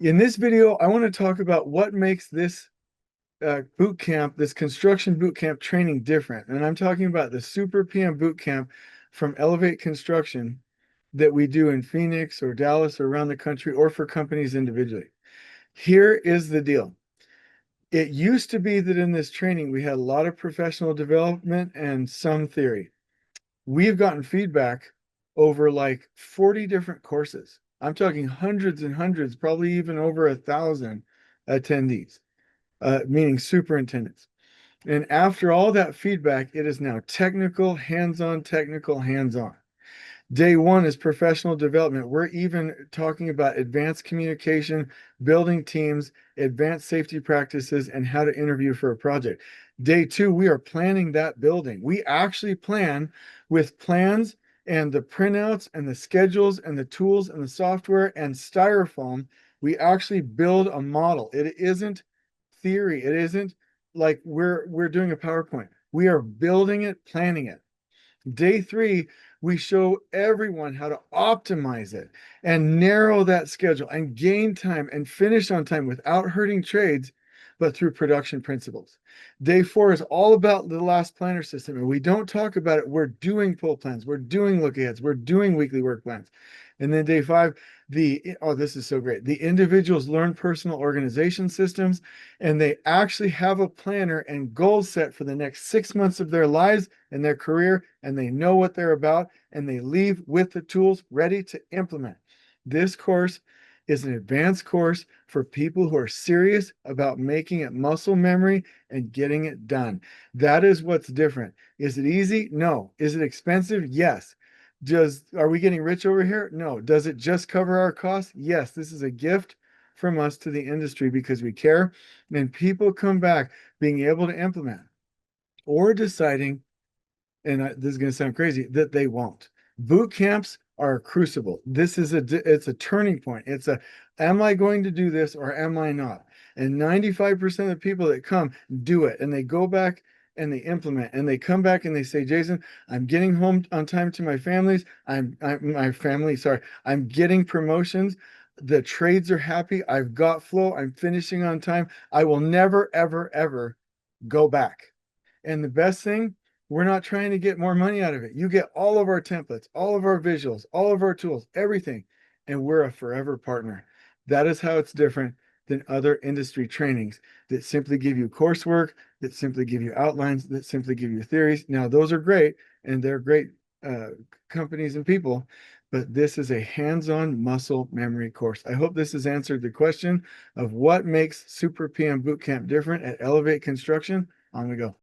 In this video, I want to talk about what makes this boot camp, this construction boot camp training different. And I'm talking about the Super PM boot camp from Elevate Construction that we do in Phoenix or Dallas or around the country or for companies individually. Here is the deal. It used to be that in this training, we had a lot of professional development and some theory. We've gotten feedback over like 40 different courses. I'm talking hundreds and hundreds, probably even over 1,000 attendees, meaning superintendents. And after all that feedback, it is now technical, hands-on, technical, hands-on. Day one is professional development. We're even talking about advanced communication, building teams, advanced safety practices, and how to interview for a project. Day two, we are planning that building. We actually plan with plans and the printouts and the schedules and the tools and the software and styrofoam. We actually build a model. It isn't theory. It isn't like we're doing a PowerPoint. We are building it, planning it. Day three, we show everyone how to optimize it and narrow that schedule and gain time and finish on time without hurting trades, but through production principles. Day four is all about the last planner system. And we don't talk about it. We're doing pull plans. We're doing look aheads. We're doing weekly work plans. And then day five, this is so great. The individuals learn personal organization systems and they actually have a planner and goals set for the next 6 months of their lives and their career, and they know what they're about and they leave with the tools ready to implement. This course is an advanced course for people who are serious about making it muscle memory and getting it done. That is what's different. Is it easy? No. Is it expensive? Yes. Are we getting rich over here? No. Does it just cover our costs? Yes. This is a gift from us to the industry because we care. And people come back being able to implement or deciding, and this is going to sound crazy, that they won't. Boot camps are a crucible. It's a turning point. Am I going to do this or am I not? And 95% of the people that come do it and they go back and they implement and they come back and they say, Jason, I'm getting home on time to my families. I'm getting promotions. The trades are happy. I've got flow. I'm finishing on time. I will never, ever, ever go back. And the best thing, we're not trying to get more money out of it. You get all of our templates, all of our visuals, all of our tools, everything, and we're a forever partner. That is how it's different than other industry trainings that simply give you coursework, that simply give you outlines, that simply give you theories. Now, those are great, and they're great companies and people, but this is a hands-on muscle memory course. I hope this has answered the question of what makes Super PM Bootcamp different at Elevate Construction. On we go.